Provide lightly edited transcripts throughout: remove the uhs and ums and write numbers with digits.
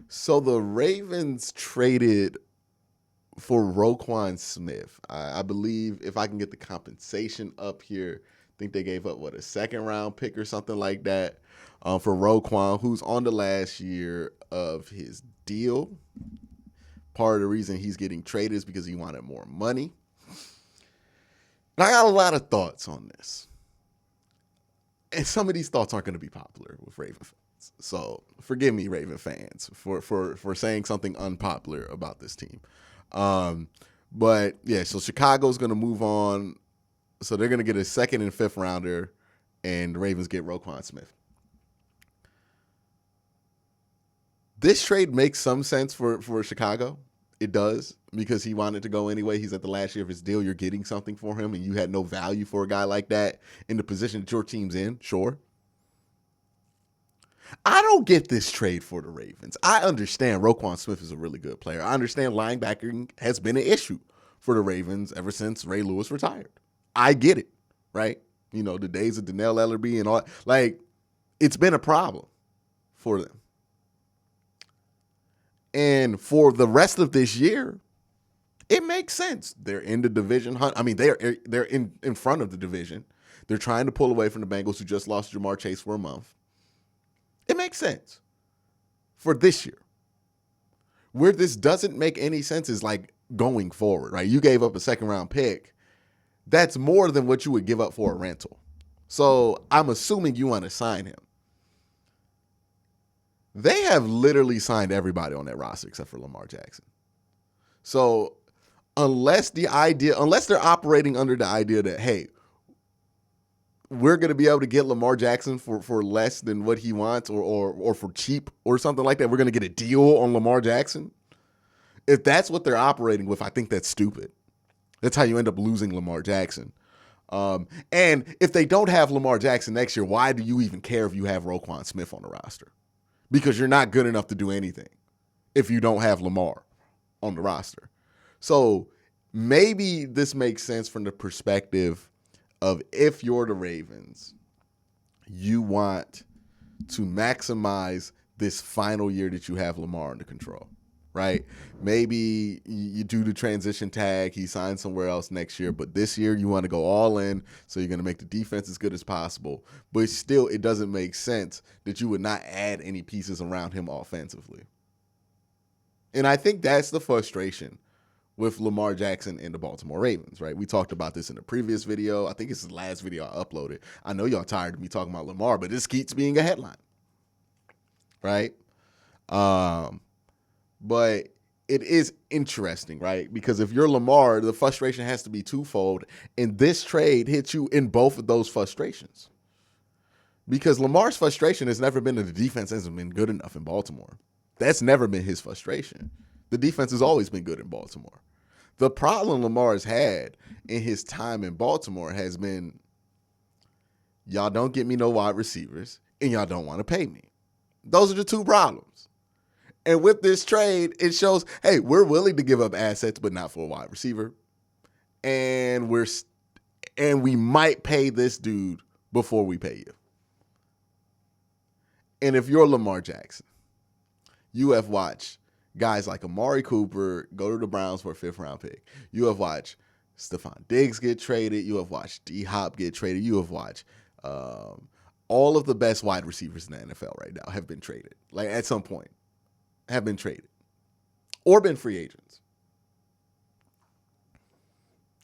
So the Ravens traded for Roquan Smith. I believe if I can get the compensation up here, I think they gave up a second round pick or something like that for Roquan, who's on the last year of his deal. Part of the reason he's getting traded is because he wanted more money. And I got a lot of thoughts on this. And some of these thoughts aren't going to be popular with Raven fans. So forgive me, Raven fans, for saying something unpopular about this team. But yeah, so Chicago's going to move on. So they're going to get a second and fifth rounder, and the Ravens get Roquan Smith. This trade makes some sense for Chicago. It does, because he wanted to go anyway. He's at the last year of his deal. You're getting something for him, and you had no value for a guy like that in the position that your team's in, sure. I don't get this trade for the Ravens. I understand Roquan Smith is a really good player. I understand linebacking has been an issue for the Ravens ever since Ray Lewis retired. I get it, right? You know, the days of Donnell Ellerbe and all, like, it's been a problem for them. And for the rest of this year, it makes sense. They're in the division hunt. I mean, they're in front of the division. They're trying to pull away from the Bengals, who just lost Jamar Chase for a month. It makes sense for this year. Where this doesn't make any sense is like going forward, right? You gave up a second round pick. That's more than what you would give up for a rental. So I'm assuming you want to sign him. They have literally signed everybody on that roster except for Lamar Jackson. So unless they're operating under the idea that, hey, we're going to be able to get Lamar Jackson for less than what he wants or for cheap or something like that, we're going to get a deal on Lamar Jackson. If that's what they're operating with, I think that's stupid. That's how you end up losing Lamar Jackson. And if they don't have Lamar Jackson next year, why do you even care if you have Roquan Smith on the roster? Because you're not good enough to do anything if you don't have Lamar on the roster. So maybe this makes sense from the perspective of, if you're the Ravens, you want to maximize this final year that you have Lamar under control, right? Maybe you do the transition tag, he signs somewhere else next year, but this year you want to go all in, so you're going to make the defense as good as possible. But still, it doesn't make sense that you would not add any pieces around him offensively. And I think that's the frustration with Lamar Jackson and the Baltimore Ravens, right? We talked about this in the previous video. I think it's the last video I uploaded. I know y'all tired of me talking about Lamar, but this keeps being a headline, right? But it is interesting, right? Because if you're Lamar, the frustration has to be twofold, and this trade hits you in both of those frustrations. Because Lamar's frustration has never been that the defense hasn't been good enough in Baltimore. That's never been his frustration. The defense has always been good in Baltimore. The problem Lamar has had in his time in Baltimore has been, y'all don't get me no wide receivers, and y'all don't want to pay me. Those are the two problems. And with this trade, it shows, hey, we're willing to give up assets, but not for a wide receiver. And we might pay this dude before we pay you. And if you're Lamar Jackson, you have watched guys like Amari Cooper go to the Browns for a fifth-round pick. You have watched Stephon Diggs get traded. You have watched D-Hop get traded. You have watched all of the best wide receivers in the NFL right now have been traded. Like, at some point, have been traded or been free agents.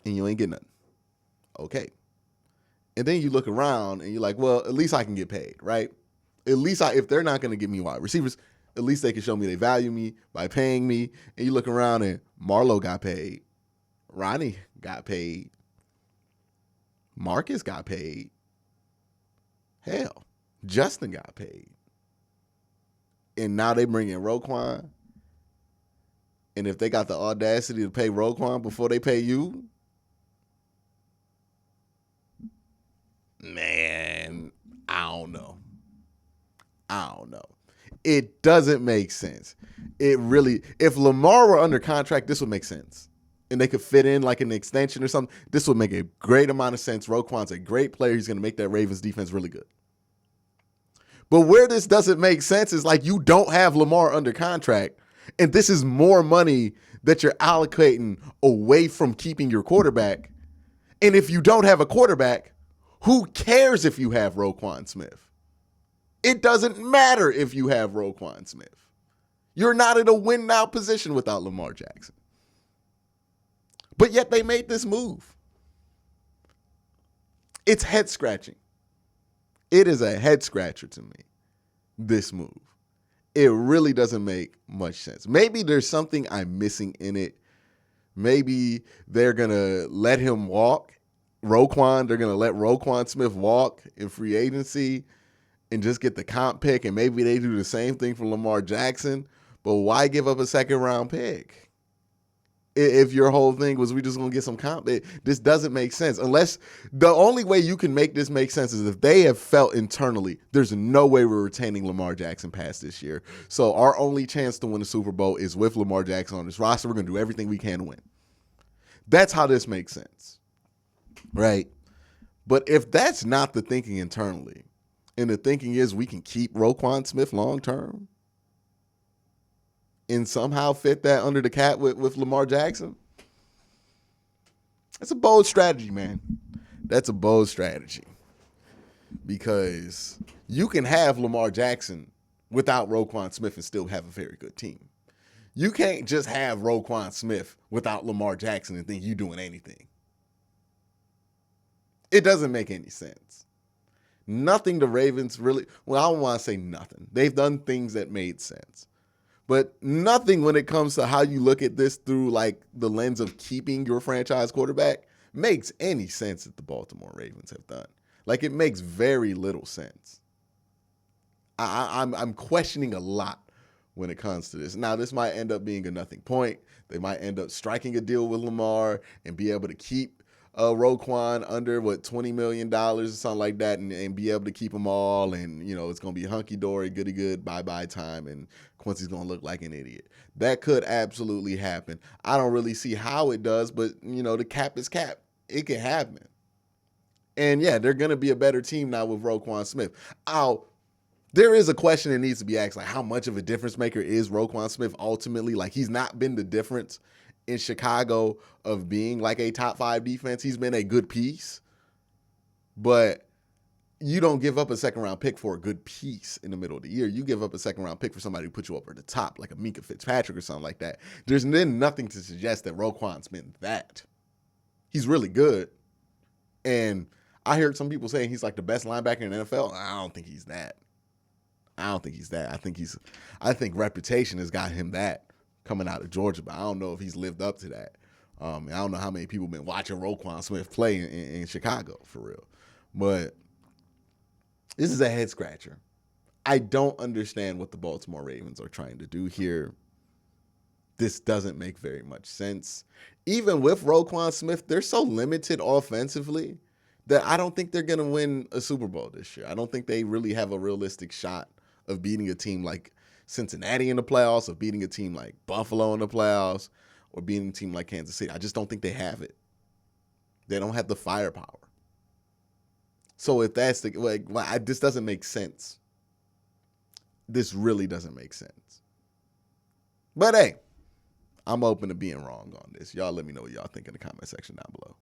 And you ain't get nothing. Okay. And then you look around and you're like, well, at least I can get paid, right? At least if they're not going to give me wide receivers, at least they can show me they value me by paying me. And you look around and Marlo got paid. Ronnie got paid. Marcus got paid. Hell, Justin got paid. And now they bring in Roquan. And if they got the audacity to pay Roquan before they pay you, man, I don't know. It doesn't make sense. If Lamar were under contract, this would make sense. And they could fit in like an extension or something. This would make a great amount of sense. Roquan's a great player. He's going to make that Ravens defense really good. But where this doesn't make sense is like you don't have Lamar under contract, and this is more money that you're allocating away from keeping your quarterback. And if you don't have a quarterback, who cares if you have Roquan Smith? It doesn't matter if you have Roquan Smith. You're not in a win now position without Lamar Jackson. But yet they made this move. It's head scratching. It is a head scratcher to me, this move. It really doesn't make much sense. Maybe there's something I'm missing in it. Maybe they're going to let him walk. Roquan, they're going to let Roquan Smith walk in free agency and just get the comp pick, and maybe they do the same thing for Lamar Jackson. But why give up a second-round pick? If your whole thing was we just going to get some comp, this doesn't make sense. Unless the only way you can make this make sense is if they have felt internally, there's no way we're retaining Lamar Jackson past this year. So our only chance to win the Super Bowl is with Lamar Jackson on this roster. We're going to do everything we can to win. That's how this makes sense, right? But if that's not the thinking internally, and the thinking is we can keep Roquan Smith long-term, and somehow fit that under the cap with Lamar Jackson, that's a bold strategy, man. That's a bold strategy. Because you can have Lamar Jackson without Roquan Smith and still have a very good team. You can't just have Roquan Smith without Lamar Jackson and think you're doing anything. It doesn't make any sense. Nothing the Ravens really, well, I don't want to say nothing. They've done things that made sense. But nothing when it comes to how you look at this through like the lens of keeping your franchise quarterback makes any sense that the Baltimore Ravens have done. Like it makes very little sense. I'm questioning a lot when it comes to this. Now, this might end up being a nothing point. They might end up striking a deal with Lamar and be able to keep Roquan under $20 million or something like that, and be able to keep them all, and it's gonna be hunky dory, goody good, bye time, and Quincy's gonna look like an idiot. That could absolutely happen. I don't really see how it does, but the cap is cap. It can happen. And yeah, they're gonna be a better team now with Roquan Smith. There is a question that needs to be asked, like how much of a difference maker is Roquan Smith ultimately? Like he's not been the difference in Chicago of being like a top 5 defense. He's been a good piece, but you don't give up a second-round pick for a good piece in the middle of the year. You give up a second-round pick for somebody who put you over the top, like a Minka Fitzpatrick or something like that. There's then nothing to suggest that Roquan's been that. He's really good, and I heard some people saying he's like the best linebacker in the NFL. I don't think he's that. I think reputation has got him that coming out of Georgia, but I don't know if he's lived up to that. I don't know how many people have been watching Roquan Smith play in Chicago, for real. But this is a head scratcher. I don't understand what the Baltimore Ravens are trying to do here. This doesn't make very much sense. Even with Roquan Smith, they're so limited offensively that I don't think they're going to win a Super Bowl this year. I don't think they really have a realistic shot of beating a team like Cincinnati in the playoffs, or beating a team like Buffalo in the playoffs, or beating a team like Kansas City. I just don't think they have it. They don't have the firepower. So if that's this doesn't make sense. This really doesn't make sense. But hey, I'm open to being wrong on this. Y'all let me know what y'all think in the comment section down below.